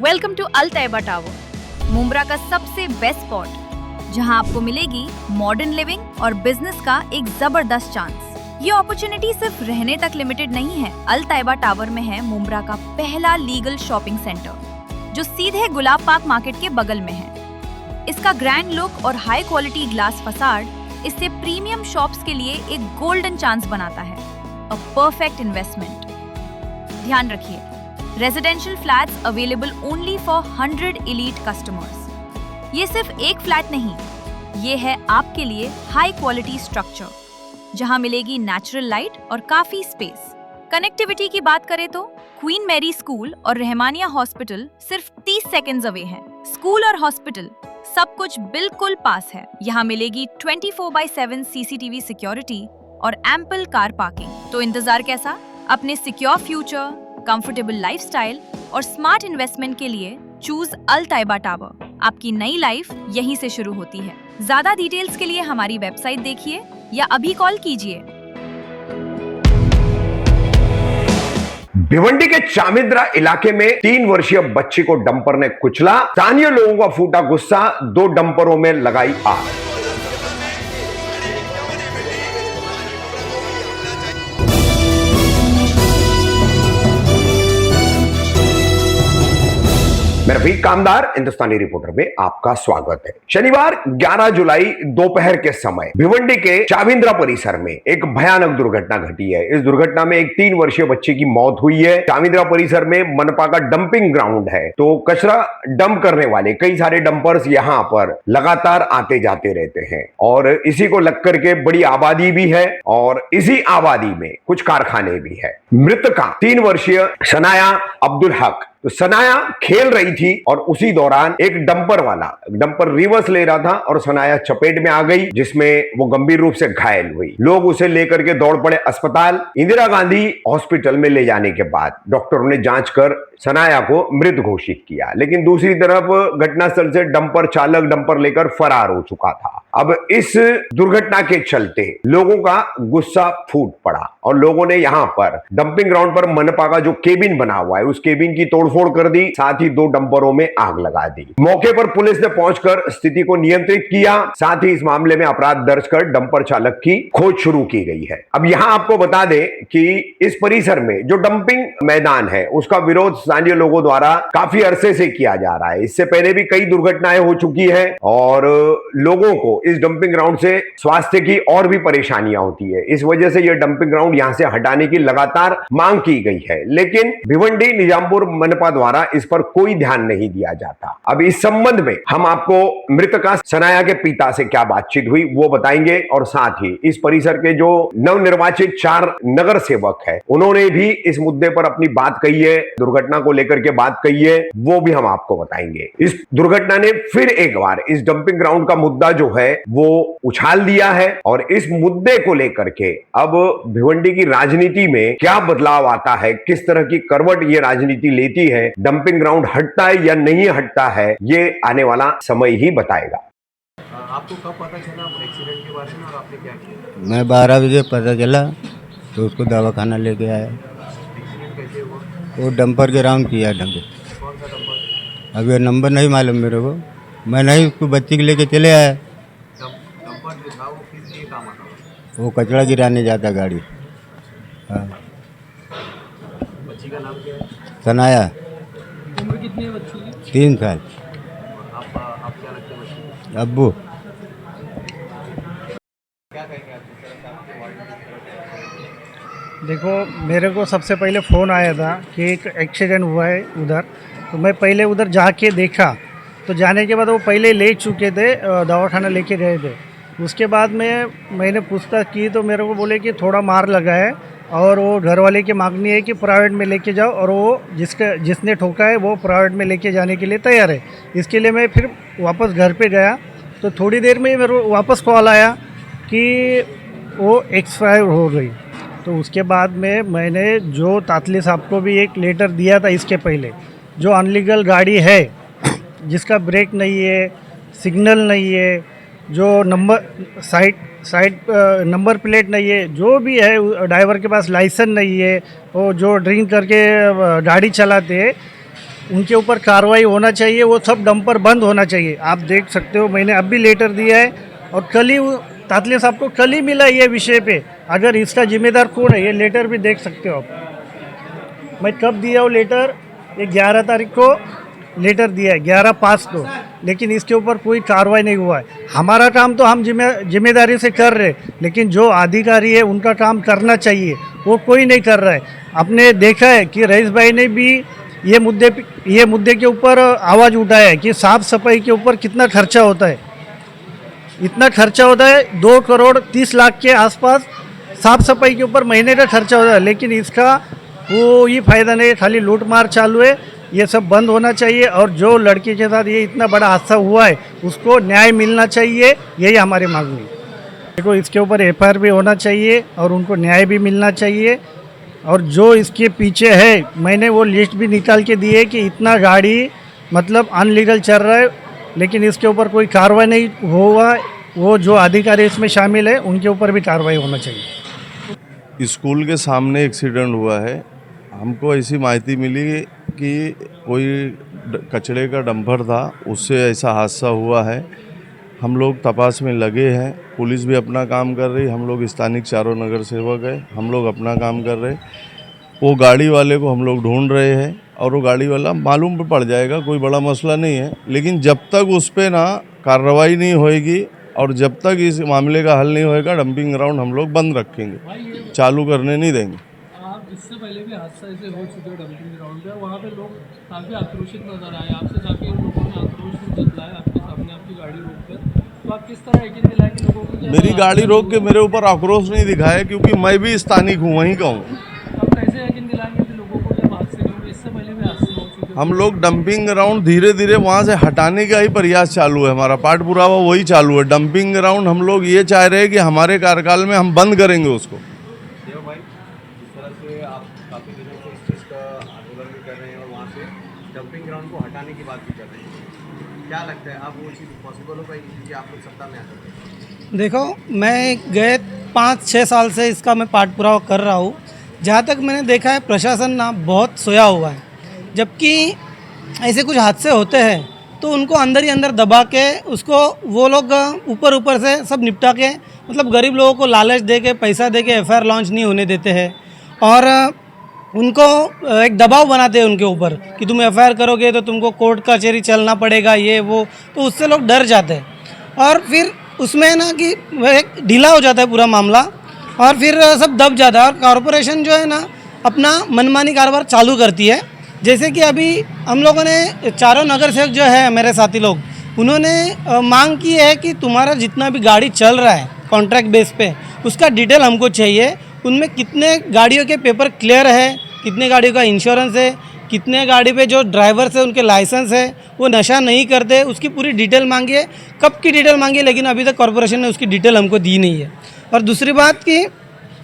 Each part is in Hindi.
Welcome to Al Tayyaba tower, Mumbra का सबसे बेस्ट स्पॉट, जहां आपको मिलेगी मॉडर्न लिविंग और बिजनेस का एक जबरदस्त चांस। ये अपॉर्चुनिटी सिर्फ रहने तक लिमिटेड नहीं है। अल तैयबा टावर में है मुंब्रा का पहला लीगल शॉपिंग सेंटर, जो सीधे गुलाब पार्क मार्केट के बगल में है। इसका ग्रैंड लुक और हाई क्वालिटी ग्लास फसाड इसे प्रीमियम शॉप्स के लिए एक गोल्डन चांस बनाता है। A perfect investment. ध्यान रखिए, residential flats available only for 100 elite customers. ये सिर्फ एक फ्लैट नहीं, ये है आपके लिए हाई क्वालिटी स्ट्रक्चर, जहां मिलेगी नेचुरल लाइट और काफी स्पेस। कनेक्टिविटी की बात करें तो क्वीन मैरी स्कूल और रहमानिया हॉस्पिटल सिर्फ 30 सेकेंड्स अवे है। स्कूल और हॉस्पिटल सब कुछ बिल्कुल पास है। यहाँ मिलेगी 24/7 CCTV सिक्योरिटी और एम्पल कार पार्किंग। तो इंतजार कैसा? अपने सिक्योर फ्यूचर, कंफर्टेबल लाइफस्टाइल और स्मार्ट इन्वेस्टमेंट के लिए चूज अल तैयबा टावर। आपकी नई लाइफ यहीं से शुरू होती है। ज्यादा डिटेल्स के लिए हमारी वेबसाइट देखिए या अभी कॉल कीजिए। भिवंडी के चामिंद्रा इलाके में 3 वर्षीय बच्ची को डंपर ने कुचला। स्थानीय लोगों का फूटा गुस्सा, 2 डंपरों में लगाई आग। मैं रफीक कामदार, हिंदुस्तानी रिपोर्टर में आपका स्वागत है। शनिवार 11 जुलाई दोपहर के समय भिवंडी के चाविंद्रा परिसर में एक भयानक दुर्घटना घटी है। इस दुर्घटना में एक 3 वर्षीय बच्चे की मौत हुई है। चाविंद्रा परिसर में मनपा का डंपिंग ग्राउंड है, तो कचरा डंप करने वाले कई सारे डंपर्स यहाँ पर लगातार आते जाते रहते हैं और इसी को लग करके बड़ी आबादी भी है और इसी आबादी में कुछ कारखाने भी है। मृतका 3 वर्षीय सनाया अब्दुल हक, तो सनाया खेल रही थी और उसी दौरान एक डंपर रिवर्स ले रहा था और सनाया चपेट में आ गई, जिसमें वो गंभीर रूप से घायल हुई। लोग उसे लेकर के दौड़ पड़े अस्पताल। इंदिरा गांधी हॉस्पिटल में ले जाने के बाद डॉक्टरों ने जांच कर सनाया को मृत घोषित किया, लेकिन दूसरी तरफ घटनास्थल से डंपर चालक डंपर लेकर फरार हो चुका था। अब इस दुर्घटना के चलते लोगों का गुस्सा फूट पड़ा और लोगों ने यहाँ पर डंपिंग ग्राउंड पर मनपा का जो केबिन बना हुआ है, उस केबिन की तोड़फोड़ कर दी, साथ ही 2 डंपरों में आग लगा दी। मौके पर पुलिस ने पहुंचकर स्थिति को नियंत्रित किया। साथ ही इस मामले में अपराध दर्ज कर डंपर चालक की खोज शुरू की गई है। अब यहाँ आपको बता दें कि इस परिसर में जो डंपिंग मैदान है, उसका विरोध स्थानीय लोगों द्वारा काफी अरसे से किया जा रहा है। इससे पहले भी कई दुर्घटनाएं हो चुकी है और लोगों को इस डंपिंग ग्राउंड से स्वास्थ्य की और भी परेशानियां होती है। इस वजह से यह डंपिंग ग्राउंड यहां से हटाने की लगातार मांग की गई है, लेकिन भिवंडी निजामपुर मनपा द्वारा इस पर कोई ध्यान नहीं दिया जाता। अब इस संबंध में हम आपको मृतका सनाया के पिता से क्या बातचीत हुई वो बताएंगे और साथ ही इस परिसर के जो नवनिर्वाचित 4 नगर सेवक है, उन्होंने भी इस मुद्दे पर अपनी बात कही है, दुर्घटना को लेकर के बात कही है, वो भी हम आपको बताएंगे। इस दुर्घटना ने फिर एक बार इस डंपिंग ग्राउंड का मुद्दा जो है वो उछाल दिया है और इस मुद्दे को लेकर के अब भिवंडी की राजनीति में क्या बदलाव आता है, किस तरह की करवट ये राजनीति लेती है, डंपिंग ग्राउंड हटता है या नहीं हटता है, ये आने वाला समय ही बताएगा। आपको कब पता चला एक्सीडेंट के बारे में और आपने क्या किया? मैं 12 बजे पता चला तो उसको दवाखाना लेके आया। एक्सीडेंट कैसे हुआ? वो डंपर के राउंड किया डंपर। कौन सा डंपर? अब ये नंबर नहीं मालूम मेरे को, मैं नहीं उसको बच्ची के लेके चले आया। डंपर जो था वो किस लिए काम आता था? वो कचरा गिराने जाता गाड़ी। हाँ। बच्ची का नाम क्या है? सनाया। उम्र कितनी है बच्ची की? 3 साल। आप क्या लगते हैं बच्ची? अब्बू। क्या कहेंगे आप जिस तरह से आपके वार्ड में जिस तरह से? देखो, मेरे को सबसे पहले फ़ोन आया था कि एक एक्सीडेंट हुआ है उधर, तो मैं पहले उधर जाके देखा। तो जाने के बाद वो पहले ले चुके थे, दवाखाना लेके गए थे। उसके बाद में मैंने पूछताछ की तो मेरे को बोले कि थोड़ा मार लगा है और वो घर वाले की मांगनी है कि प्राइवेट में लेके जाओ, और वो जिसने ठोका है वो प्राइवेट में लेके जाने के लिए तैयार है। इसके लिए मैं फिर वापस घर पे गया तो थोड़ी देर में मेरे को वापस कॉल आया कि वो एक्सपायर हो गई। तो उसके बाद में मैंने जो तातली साहब को भी एक लेटर दिया था इसके पहले, जो अनलीगल गाड़ी है जिसका ब्रेक नहीं है, सिग्नल नहीं है, जो नंबर साइड नंबर प्लेट नहीं है, जो भी है, ड्राइवर के पास लाइसेंस नहीं है, वो जो ड्रिंक करके गाड़ी चलाते हैं, उनके ऊपर कार्रवाई होना चाहिए, वो सब डंपर बंद होना चाहिए। आप देख सकते हो मैंने अब भी लेटर दिया है और कल ही तातले साहब को कल ही मिला ये विषय पे। अगर इसका जिम्मेदार कौन है ये लेटर भी देख सकते हो आप। मैं कब दिया हूँ लेटर, ये 11 तारीख को लेटर दिया है, 11/5 को, लेकिन इसके ऊपर कोई कार्रवाई नहीं हुआ है। हमारा काम तो हम जिम्मेदारी से कर रहे, लेकिन जो अधिकारी है उनका काम करना चाहिए, वो कोई नहीं कर रहा है। आपने देखा है कि रईस भाई ने भी ये मुद्दे के ऊपर आवाज़ उठाया है कि साफ सफाई के ऊपर कितना खर्चा होता है। इतना खर्चा होता है 2,30,00,000 के आसपास साफ सफाई के ऊपर महीने का खर्चा होता है, लेकिन इसका कोई फ़ायदा नहीं, खाली लूट मार चालू है। ये सब बंद होना चाहिए और जो लड़के के साथ ये इतना बड़ा हादसा हुआ है उसको न्याय मिलना चाहिए, यही हमारी मांग है। देखो इसके ऊपर FIR भी होना चाहिए और उनको न्याय भी मिलना चाहिए। और जो इसके पीछे है मैंने वो लिस्ट भी निकाल के दी है कि इतना गाड़ी मतलब अनलीगल चल रहा है, लेकिन इसके ऊपर कोई कार्रवाई नहीं हुआ। वो जो अधिकारी इसमें शामिल है उनके ऊपर भी कार्रवाई होना चाहिए। स्कूल के सामने एक्सीडेंट हुआ है। हमको ऐसी माहिती मिली कि कोई कचरे का डंपर था, उससे ऐसा हादसा हुआ है। हम लोग तपास में लगे हैं, पुलिस भी अपना काम कर रही, हम लोग स्थानिक चारों नगर सेवक हैं, हम लोग अपना काम कर रहे। वो गाड़ी वाले को हम लोग ढूंढ रहे हैं और वो गाड़ी वाला मालूम भी पड़ जाएगा, कोई बड़ा मसला नहीं है। लेकिन जब तक उस पर ना कार्रवाई नहीं होएगी और जब तक इस मामले का हल नहीं होएगा, डंपिंग ग्राउंड हम लोग बंद रखेंगे, चालू करने नहीं देंगे। इससे पहले भी हादसा ऐसे हो चुके हैं डंपिंग ग्राउंड पे, वहाँ पे लोग काफ़ी आक्रोशित नजर आए। आपसे जाके उन लोगों ने आक्रोश भी जताया आपके सामने आपकी गाड़ी रोककर, तो आप किस तरह यकीन दिलाएं कि लोगों को? मेरी गाड़ी रोक के मेरे ऊपर आक्रोश नहीं दिखाया, क्योंकि मैं भी स्थानिक हूँ, वहीं का हूँ। आप कैसे यकीन दिलाएंगे कि लोगों को जब हादसे नहीं हुए? इससे पहले भी हादसे हो चुके हैं। हम लोग डंपिंग ग्राउंड धीरे धीरे वहाँ से हटाने का ही प्रयास चालू है, हमारा पाठ पुरावा वही चालू है। डंपिंग ग्राउंड हम लोग ये चाह रहे हैं कि हमारे कार्यकाल में हम बंद करेंगे उसको। देव भाई, जिस तरह से आप काफ़ी दिनों से इस चीज़ का आंदोलन भी कर रहे हैं और वहाँ से डंपिंग ग्राउंड को हटाने की बात भी कर रहे हैं, क्या लगता है अब वो चीज़ पॉसिबल हो पाएगी क्योंकि आप लोग सत्ता में आ सकते हैं? देखो, मैं गए 5-6 साल से इसका मैं पाठ पुरावा कर रहा हूँ। जहाँ तक मैंने देखा है प्रशासन ना बहुत सोया हुआ है। जबकि ऐसे कुछ हादसे होते हैं तो उनको अंदर ही अंदर दबा के उसको वो लोग ऊपर से सब निपटा के, मतलब गरीब लोगों को लालच दे के पैसा दे के FIR लॉन्च नहीं होने देते हैं और उनको एक दबाव बनाते हैं उनके ऊपर कि तुम FIR करोगे तो तुमको कोर्ट कचहरी चलना पड़ेगा, ये वो, तो उससे लोग डर जाते हैं और फिर उसमें ना कि एक ढीला हो जाता है पूरा मामला और फिर सब दब जाता है और कॉरपोरेशन जो है ना अपना मनमानी कारोबार चालू करती है। जैसे कि अभी हम लोगों ने चारों नगर सेवक जो है मेरे साथी लोग, उन्होंने मांग की है कि तुम्हारा जितना भी गाड़ी चल रहा है कॉन्ट्रैक्ट बेस पे उसका डिटेल हमको चाहिए। उनमें कितने गाड़ियों के पेपर क्लियर है, कितने गाड़ियों का इंश्योरेंस है, कितने गाड़ी पे जो ड्राइवर है उनके लाइसेंस है, वो नशा नहीं करते, उसकी पूरी डिटेल मांगी है। कब की डिटेल मांगी है, लेकिन अभी तक कॉरपोरेशन ने उसकी डिटेल हमको दी नहीं है। और दूसरी बात कि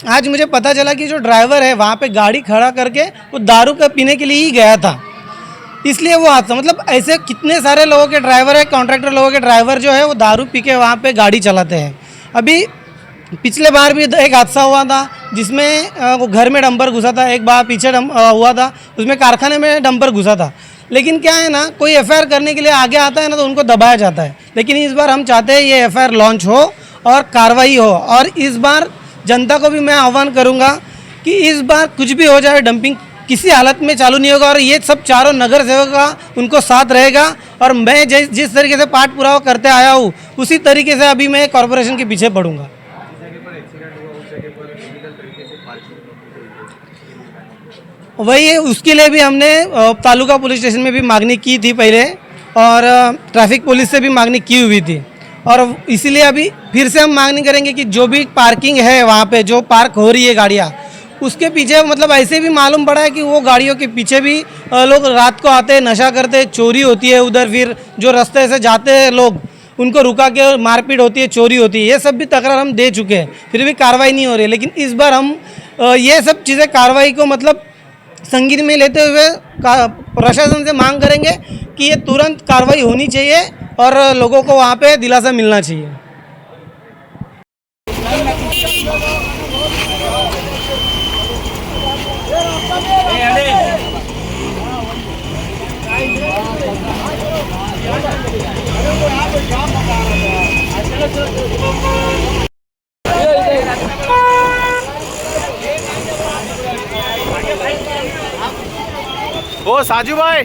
आज मुझे पता चला कि जो ड्राइवर है वहाँ पे गाड़ी खड़ा करके वो दारू का पीने के लिए ही गया था, इसलिए वो हादसा, मतलब ऐसे कितने सारे लोगों के ड्राइवर है, कॉन्ट्रैक्टर लोगों के ड्राइवर जो है वो दारू पी के वहाँ पे गाड़ी चलाते हैं। अभी पिछले बार भी एक हादसा हुआ था जिसमें वो घर में डंपर घुसा था, एक बार पीछे हुआ था उसमें कारखाने में डंपर घुसा था। लेकिन क्या है ना, कोई FIR करने के लिए आगे आता है ना तो उनको दबाया जाता है। लेकिन इस बार हम चाहते हैं ये FIR लॉन्च हो और कार्रवाई हो। और इस बार जनता को भी मैं आह्वान करूंगा कि इस बार कुछ भी हो जाए डंपिंग किसी हालत में चालू नहीं होगा और ये सब चारों नगर सेवक का उनको साथ रहेगा। और मैं जिस तरीके से पाठ पुरावा करते आया हूँ उसी तरीके से अभी मैं कॉरपोरेशन के पीछे पड़ूंगा। वही है, उसके लिए भी हमने तालुका पुलिस स्टेशन में भी मांगनी की थी पहले और ट्रैफिक पुलिस से भी मांगनी की हुई थी और इसीलिए अभी फिर से हम मांगनी करेंगे कि जो भी पार्किंग है वहाँ पे जो पार्क हो रही है गाड़ियाँ, उसके पीछे मतलब ऐसे भी मालूम पड़ा है कि वो गाड़ियों के पीछे भी लोग रात को आते हैं, नशा करते हैं, चोरी होती है उधर, फिर जो रास्ते से जाते हैं लोग उनको रुका के मारपीट होती है, चोरी होती है। ये सब भी तकरार हम दे चुके हैं, फिर भी कार्रवाई नहीं हो रही। लेकिन इस बार हम ये सब चीज़ें कार्रवाई को मतलब संगीन में लेते हुए प्रशासन से मांग करेंगे कि ये तुरंत कार्रवाई होनी चाहिए और लोगों को वहाँ पे दिलासा मिलना चाहिए। ओ साजू भाई